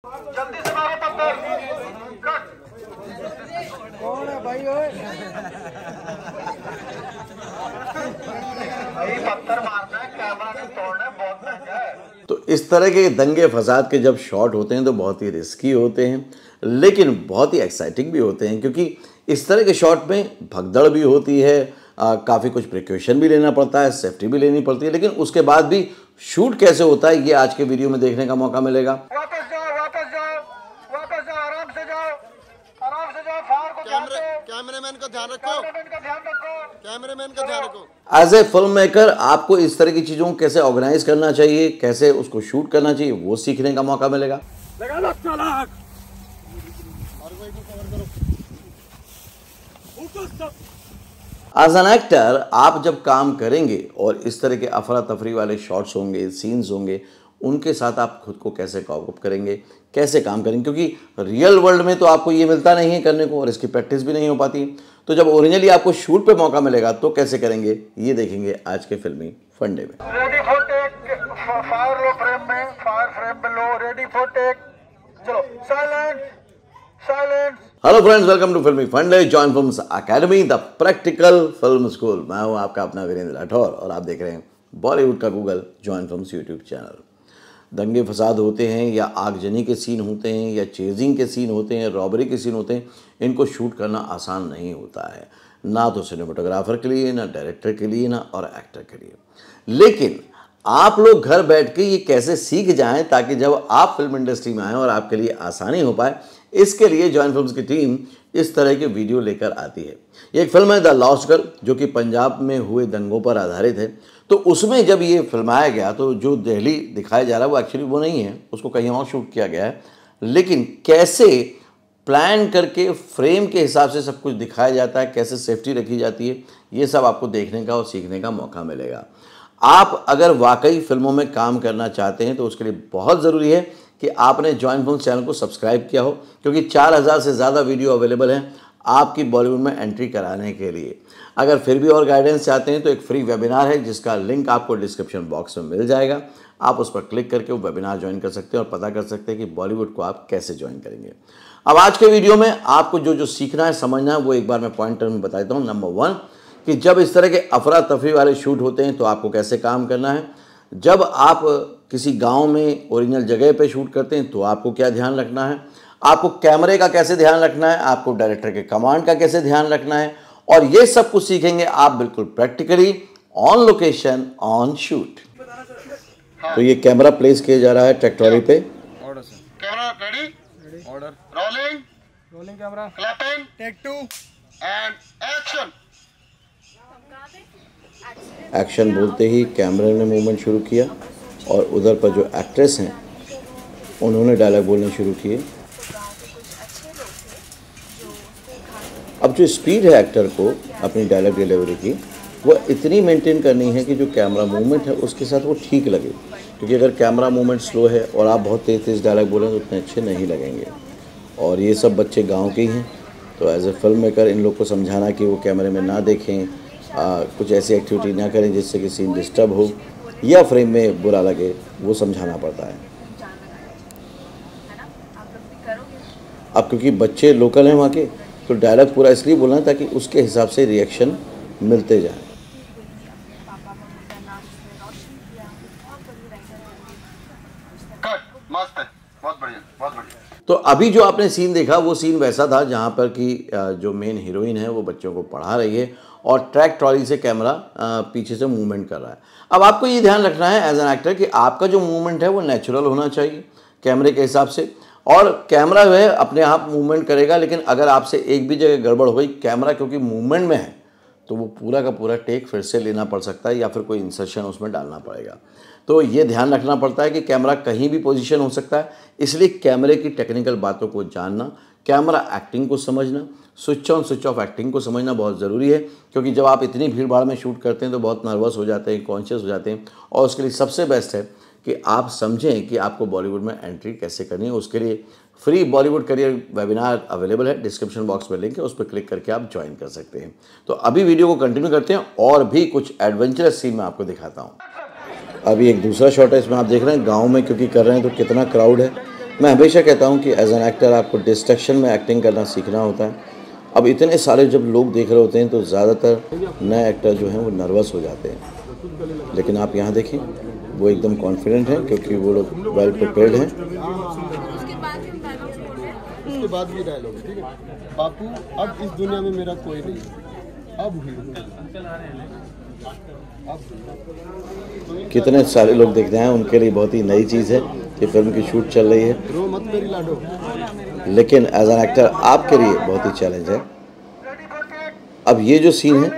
जल्दी से मारो पत्थर। कौन है भाई? ओए भाई पत्थर मारना है, कैमरा नहीं तोड़ना है, बहुत महंगा है। तो इस तरह के दंगे फसाद के जब शॉट होते हैं तो बहुत ही रिस्की होते हैं, लेकिन बहुत ही एक्साइटिंग भी होते हैं, क्योंकि इस तरह के शॉट में भगदड़ भी होती है, काफ़ी कुछ प्रिकॉशन भी लेना पड़ता है, सेफ्टी भी लेनी पड़ती है, लेकिन उसके बाद भी शूट कैसे होता है ये आज के वीडियो में देखने का मौका मिलेगा। वापस जाओ, वापस जाओ, वापस जाओ, आराम से जाओ, आराम से जाओ। फायर को ध्यान दो, कैमरामैन का ध्यान रखो, कैमरामैन का ध्यान रखो, कैमरामैन का ध्यान रखो। एज ए फिल्म मेकर आपको इस तरह की चीज़ों को कैसे ऑर्गेनाइज करना चाहिए, कैसे उसको शूट करना चाहिए, वो सीखने का मौका मिलेगा। लगा लो चालाक। एज एन एक्टर आप जब काम करेंगे और इस तरह के अफरा तफरी वाले शॉट्स होंगे, सीन्स होंगे, उनके साथ आप खुद को कैसे कॉप अप करेंगे, कैसे काम करेंगे, क्योंकि रियल वर्ल्ड में तो आपको ये मिलता नहीं है करने को और इसकी प्रैक्टिस भी नहीं हो पाती। तो जब ओरिजिनली आपको शूट पे मौका मिलेगा तो कैसे करेंगे ये देखेंगे आज के फिल्मी फंडे में। Ready for take, fire low frame में, फायर फ्रेम पे लो, रेडी फॉर टेक, चलो, silence, silence. Hello friends, welcome to Filmi Funde, join films academy, the practical film school. मैं हूं आपका अपना वीरेंद्र राठौर और आप देख रहे हैं बॉलीवुड का Google join films YouTube channel. दंगे फसाद होते हैं या आगजनी के सीन होते हैं या चेजिंग के सीन होते हैं, रॉबरी के सीन होते हैं, इनको शूट करना आसान नहीं होता है, ना तो सिनेमाटोग्राफर के लिए, ना डायरेक्टर के लिए, ना और एक्टर के लिए। लेकिन आप लोग घर बैठ के ये कैसे सीख जाएं ताकि जब आप फिल्म इंडस्ट्री में आएँ और आपके लिए आसानी हो पाए, इसके लिए जॉइन फिल्म्स की टीम इस तरह के वीडियो लेकर आती है। ये एक फिल्म है द लॉस्ट गर्ल, जो कि पंजाब में हुए दंगों पर आधारित है। तो उसमें जब ये फिल्माया गया तो जो दिल्ली दिखाया जा रहा है वो एक्चुअली वो नहीं है, उसको कहीं और शूट किया गया है, लेकिन कैसे प्लान करके फ्रेम के हिसाब से सब कुछ दिखाया जाता है, कैसे सेफ्टी रखी जाती है, ये सब आपको देखने का और सीखने का मौका मिलेगा। आप अगर वाकई फिल्मों में काम करना चाहते हैं तो उसके लिए बहुत ज़रूरी है कि आपने जॉइन फिल्म्स चैनल को सब्सक्राइब किया हो, क्योंकि 4000 से ज़्यादा वीडियो अवेलेबल हैं आपकी बॉलीवुड में एंट्री कराने के लिए। अगर फिर भी और गाइडेंस चाहते हैं तो एक फ्री वेबिनार है जिसका लिंक आपको डिस्क्रिप्शन बॉक्स में मिल जाएगा। आप उस पर क्लिक करके वो वेबिनार ज्वाइन कर सकते हैं और पता कर सकते हैं कि बॉलीवुड को आप कैसे ज्वाइन करेंगे। अब आज के वीडियो में आपको जो जो सीखना है, समझना है, वो एक बार मैं पॉइंटर में बता देता हूँ। नंबर 1 कि जब इस तरह के अफरा तफरी वाले शूट होते हैं तो आपको कैसे काम करना है। जब आप किसी गांव में ओरिजिनल जगह पे शूट करते हैं तो आपको क्या ध्यान रखना है, आपको कैमरे का कैसे ध्यान रखना है, आपको डायरेक्टर के कमांड का कैसे ध्यान रखना है, और ये सब कुछ सीखेंगे आप बिल्कुल practically on location on shoot. तो ये कैमरा प्लेस किया जा रहा है ट्रैक्टरी पे। Order sir. Camera ready, order. Rolling, rolling camera, clapping, take 2 and action. Action बोलते ही कैमरे ने मूवमेंट शुरू किया और उधर पर जो एक्ट्रेस हैं उन्होंने डायलॉग बोलने शुरू किए। अब जो स्पीड है एक्टर को अपनी डायलॉग डिलीवरी की, वो इतनी मेंटेन करनी है कि जो कैमरा मूवमेंट है उसके साथ वो ठीक लगे, क्योंकि अगर कैमरा मूवमेंट स्लो है और आप बहुत तेज़ तेज़ डायलॉग बोलें तो उतने अच्छे नहीं लगेंगे। और ये सब बच्चे गांव के ही हैं, तो एज ए फिल्म मेकर इन लोग को समझाना कि वो कैमरे में ना देखें, कुछ ऐसी एक्टिविटी ना करें जिससे कि सीन डिस्टर्ब हो या फ्रेम में बुरा लगे, वो समझाना पड़ता है। अब क्योंकि बच्चे लोकल हैं वहाँ के, तो डायलॉग पूरा इसलिए बोलना है ताकि उसके हिसाब से रिएक्शन मिलते जाए। कट, मस्त है, बहुत बढ़िया, बहुत बढ़िया। तो अभी जो आपने सीन देखा वो सीन वैसा था जहाँ पर कि जो मेन हीरोइन है वो बच्चों को पढ़ा रही है और ट्रैक ट्रॉली से कैमरा पीछे से मूवमेंट कर रहा है। अब आपको ये ध्यान रखना है एज एन एक्टर कि आपका जो मूवमेंट है वो नेचुरल होना चाहिए कैमरे के हिसाब से, और कैमरा जो है अपने आप मूवमेंट करेगा, लेकिन अगर आपसे एक भी जगह गड़बड़ हो गई, कैमरा क्योंकि मूवमेंट में है तो वो पूरा का पूरा टेक फिर से लेना पड़ सकता है या फिर कोई इंसर्शन उसमें डालना पड़ेगा। तो ये ध्यान रखना पड़ता है कि कैमरा कहीं भी पोजीशन हो सकता है, इसलिए कैमरे की टेक्निकल बातों को जानना, कैमरा एक्टिंग को समझना, switch on switch off acting को समझना बहुत ज़रूरी है, क्योंकि जब आप इतनी भीड़ भाड़ में शूट करते हैं तो बहुत नर्वस हो जाते हैं, कॉन्शियस हो जाते हैं, और उसके लिए सबसे बेस्ट है कि आप समझें कि आपको बॉलीवुड में एंट्री कैसे करनी है। उसके लिए free Bollywood career webinar available है, डिस्क्रिप्शन बॉक्स में लिंक है, उस पर क्लिक करके आप ज्वाइन कर सकते हैं। तो अभी वीडियो को कंटिन्यू करते हैं और भी कुछ एडवेंचरस सीन मैं आपको दिखाता हूँ। अभी एक दूसरा शॉट है, इसमें आप देख रहे हैं गांव में क्योंकि कर रहे हैं तो कितना क्राउड है, मैं हमेशा कहता हूँ कि एज एन एक्टर आपको डिस्ट्रैक्शन में एक्टिंग करना सीखना होता है। अब इतने सारे जब लोग देख रहे होते हैं तो ज़्यादातर नए एक्टर जो हैं वो नर्वस हो जाते हैं, लेकिन आप यहाँ देखें वो एकदम कॉन्फिडेंट हैं क्योंकि वो लोग वेल प्रिपेयर्ड हैं। उसके बाद भी डायलॉग, ठीक है। बापू अब इस दुनिया में मेरा कोई नहीं, अब हुई। कितने सारे लोग देख रहे हैं, उनके लिए बहुत ही नई चीज़ है कि फिल्म की शूट चल रही है, रो मत मेरी लाडो। लेकिन एज एन एक्टर आपके लिए बहुत ही चैलेंज है। अब ये जो सीन है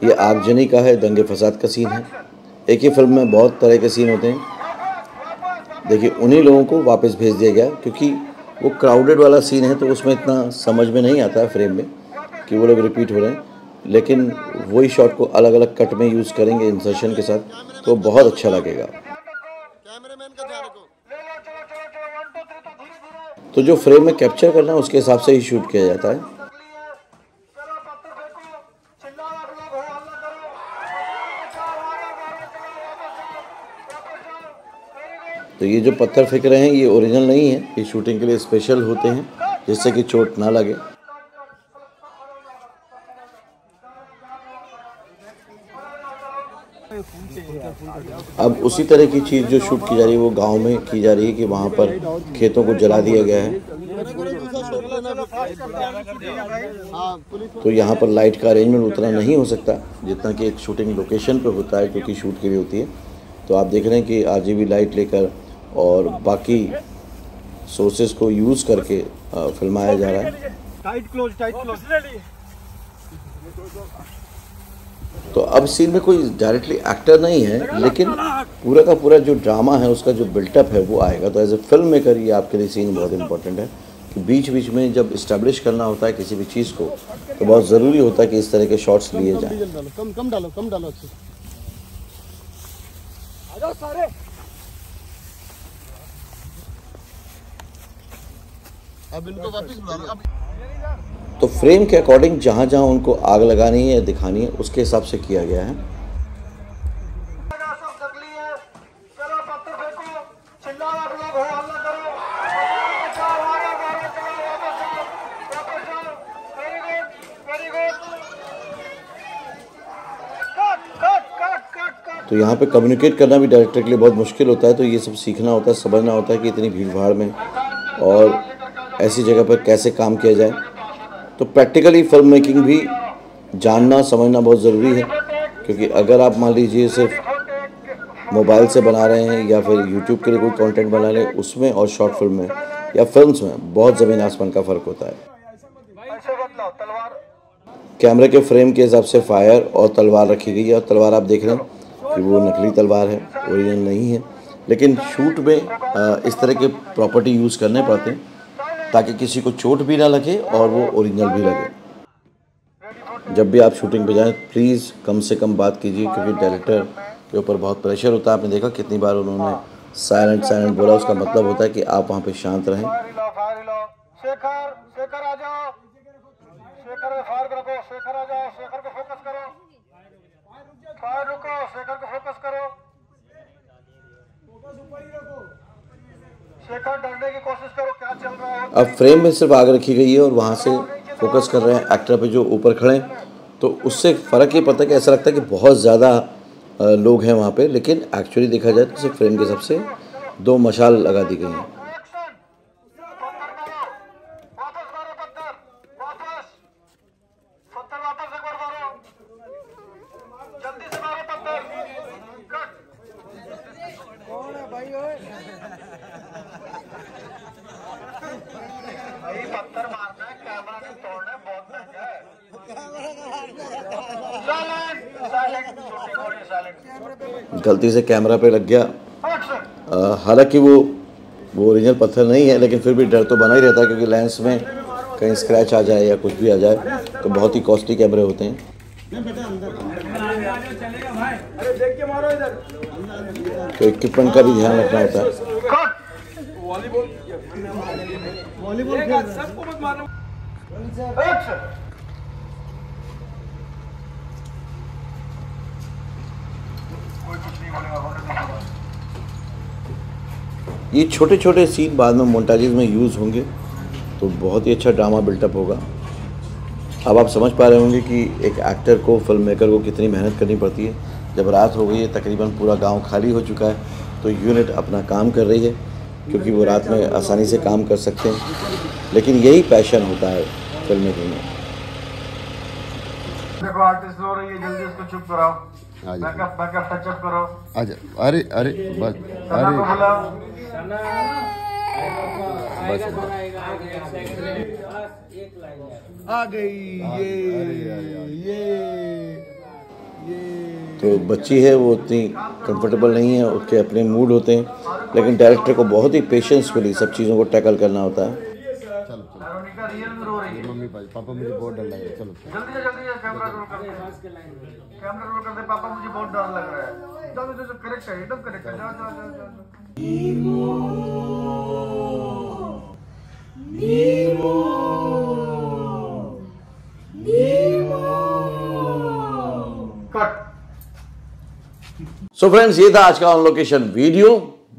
ये आगजनी का है, दंगे फसाद का सीन है। एक ही फिल्म में बहुत तरह के सीन होते हैं। देखिए उन्हीं लोगों को वापस भेज दिया गया क्योंकि वो क्राउडेड वाला सीन है तो उसमें इतना समझ में नहीं आता है फ्रेम में कि वो लोग रिपीट हो रहे हैं, लेकिन वही शॉट को अलग अलग कट में यूज़ करेंगे इंसर्शन के साथ तो बहुत अच्छा लगेगा। कैमरामैन का ध्यान रखो। तो जो फ्रेम में कैप्चर करना है उसके हिसाब से ही शूट किया जाता है। तो ये जो पत्थर फेंक रहे हैं ये ओरिजिनल नहीं है, ये शूटिंग के लिए स्पेशल होते हैं जिससे कि चोट ना लगे। अब उसी तरह की चीज़ जो शूट की जा रही है वो गांव में की जा रही है कि वहाँ पर खेतों को जला दिया गया है। तो यहाँ पर लाइट का अरेंजमेंट उतना नहीं हो सकता जितना कि एक शूटिंग लोकेशन पे होता है क्योंकि शूट के लिए होती है। तो आप देख रहे हैं कि RGB लाइट लेकर और बाकी सोर्सेज को यूज़ करके फिल्माया जा रहा है। टाइट क्लोज तो अब सीन में कोई डायरेक्टली एक्टर नहीं है, लेकिन पूरा का पूरा जो ड्रामा है उसका जो बिल्टअप है वो आएगा। तो एज ए फिल्म मेकर ये आपके लिए सीन बहुत इंपॉर्टेंट है कि बीच बीच में जब इस्टेब्लिश करना होता है किसी भी चीज़ को तो बहुत ज़रूरी होता है कि इस तरह के शॉट्स लिए जाएं। कम डालो अच्छे। अब इनको वापस बुला लो। तो फ्रेम के अकॉर्डिंग जहाँ जहाँ उनको आग लगानी है या दिखानी है उसके हिसाब से किया गया है। तो यहाँ पे कम्युनिकेट करना भी डायरेक्टर के लिए बहुत मुश्किल होता है, तो ये सब सीखना होता है, समझना होता है कि इतनी भीड़ भाड़ में और ऐसी जगह पर कैसे काम किया जाए। तो प्रैक्टिकली फिल्म मेकिंग भी जानना समझना बहुत ज़रूरी है क्योंकि अगर आप मान लीजिए सिर्फ मोबाइल से बना रहे हैं या फिर यूट्यूब के लिए कोई कंटेंट बना रहे हैं उसमें और शॉर्ट फिल्म में या फिल्म्स में बहुत ज़मीन आसमान का फ़र्क होता है। कैमरे के फ्रेम के हिसाब से फायर और तलवार रखी गई है और तलवार आप देख रहे हैं कि वो नकली तलवार है, ओरिजिनल नहीं है, लेकिन शूट में इस तरह के प्रॉपर्टी यूज़ करने पड़ते हैं ताकि किसी को चोट भी ना लगे और वो ओरिजिनल भी लगे। जब भी आप शूटिंग पे जाएं प्लीज़ कम से कम बात कीजिए क्योंकि डायरेक्टर के ऊपर बहुत प्रेशर होता है। आपने देखा कितनी बार उन्होंने साइलेंट बोला, उसका मतलब होता है कि आप वहाँ पे शांत रहें। डरने की कोशिश करो, क्या चल रहा है। अब फ्रेम में सिर्फ आग रखी गई है और वहाँ से फोकस कर रहे हैं एक्टर पे जो ऊपर खड़े हैं, तो उससे फ़र्क ये पड़ता है कि ऐसा लगता है कि बहुत ज़्यादा लोग हैं वहाँ पे, लेकिन एक्चुअली देखा जाए तो सिर्फ फ्रेम के हिसाब से 2 मशाल लगा दी गई हैं। पत्थर मारना है, कैमरा नहीं तोड़ना है, बहुत महंगा है। गलती से कैमरा पे लग गया, हालांकि वो ओरिजिनल पत्थर नहीं है, लेकिन फिर भी डर तो बना ही रहता है क्योंकि लेंस में कहीं स्क्रैच आ जाए या कुछ भी आ जाए तो बहुत ही कॉस्टली कैमरे होते हैं। तो इक्विपमेंट का भी ध्यान रखना होता है। सबको मत मारो। कोई कुछ नहीं बोलेगा, होने दो। ये छोटे छोटे सीन बाद में मोन्टाजेस में यूज़ होंगे तो बहुत ही अच्छा ड्रामा बिल्टअप होगा। अब आप समझ पा रहे होंगे कि एक एक्टर को, फिल्म मेकर को कितनी मेहनत करनी पड़ती है। जब रात हो गई है, तकरीबन पूरा गांव खाली हो चुका है, तो यूनिट अपना काम कर रही है क्योंकि वो रात में आसानी से काम कर सकते हैं। लेकिन यही पैशन होता है फिल्म मेकिंग में। देखो आर्टिस्ट रो रही है, जल्दी उसको चुप कराओ। बैकअप टचअप करो। आजा। अरे अरे बस, सना को बुलाओ। बस आ गई तो बच्ची है वो उतनी कंफर्टेबल नहीं है, उसके अपने मूड होते हैं, लेकिन डायरेक्टर को बहुत ही पेशेंसफुली सब चीज़ों को टैकल करना होता है। चलो वेरोनिका रियल में रो रही है। मम्मी पापा मुझे बहुत डर लग रहा है। चलो जल्दी से कैमरा रोल कर दे। कैमरा रोल कर दे। पापा मुझे बहुत डर लग रहा है। जाओ करेक्ट है, एकदम करेक्ट है। जाओ। कट। सो फ्रेंड्स, ये था आज का ऑन लोकेशन वीडियो।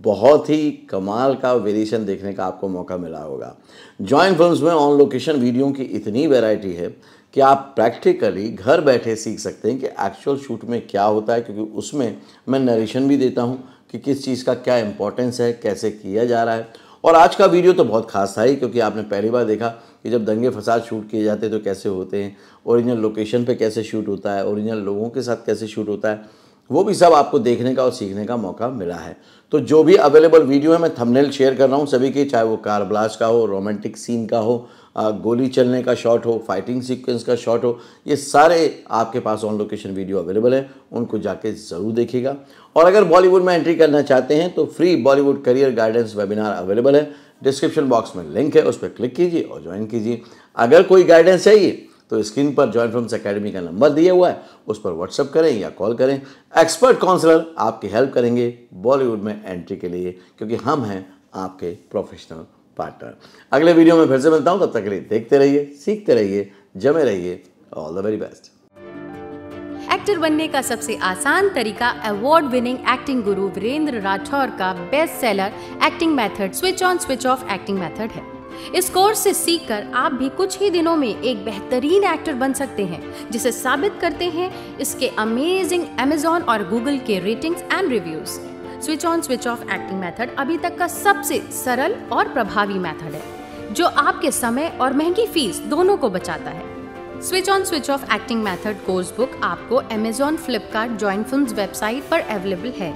बहुत ही कमाल का वेरिएशन देखने का आपको मौका मिला होगा। जॉइन फिल्म्स में ऑन लोकेशन वीडियो की इतनी वैरायटी है कि आप प्रैक्टिकली घर बैठे सीख सकते हैं कि एक्चुअल शूट में क्या होता है, क्योंकि उसमें मैं नरेशन भी देता हूं कि किस चीज़ का क्या इंपॉर्टेंस है, कैसे किया जा रहा है। और आज का वीडियो तो बहुत खास था ही, क्योंकि आपने पहली बार देखा कि जब दंगे फसाद शूट किए जाते हैं तो कैसे होते हैं, ओरिजिनल लोकेशन पे कैसे शूट होता है, ओरिजिनल लोगों के साथ कैसे शूट होता है, वो भी सब आपको देखने का और सीखने का मौका मिला है। तो जो भी अवेलेबल वीडियो है मैं थंबनेल शेयर कर रहा हूँ सभी के, चाहे वो कार ब्लास्ट का हो, रोमांटिक सीन का हो, गोली चलने का शॉट हो, फाइटिंग सीक्वेंस का शॉट हो, ये सारे आपके pass on location video available है, उनको जाके ज़रूर देखिएगा। और अगर बॉलीवुड में एंट्री करना चाहते हैं तो free Bollywood career guidance webinar available है, डिस्क्रिप्शन बॉक्स में लिंक है, उस पर क्लिक कीजिए और ज्वाइन कीजिए। अगर कोई गाइडेंस चाहिए तो स्क्रीन पर जॉइन फिल्म्स एकेडमी का नंबर दिया हुआ है, उस पर व्हाट्सअप करें या कॉल करें। एक्सपर्ट काउंसलर आपकी हेल्प करेंगे बॉलीवुड में एंट्री के लिए, क्योंकि हम हैं आपके प्रोफेशनल पार्टनर। अगले वीडियो में फिर से मिलता हूं, तब तक के लिए देखते रहिए, सीखते रहिए, जमे रहिए। All the very best. Actor बनने का सबसे आसान तरीका अवार्ड विनिंग एक्टिंग गुरु वीरेंद्र राठौर का best seller acting method switch on switch off acting method है। इस कोर्स से सीखकर आप भी कुछ ही दिनों में एक बेहतरीन एक्टर बन सकते हैं, जिसे साबित करते हैं इसके अमेजिंग Amazon और Google के ratings and reviews. Switch on switch off acting method अभी तक का सबसे सरल और प्रभावी मेथड है, जो आपके समय और महंगी फीस दोनों को बचाता है। Switch on switch off acting method course book आपको Amazon, Flipkart, join films website पर अवेलेबल है।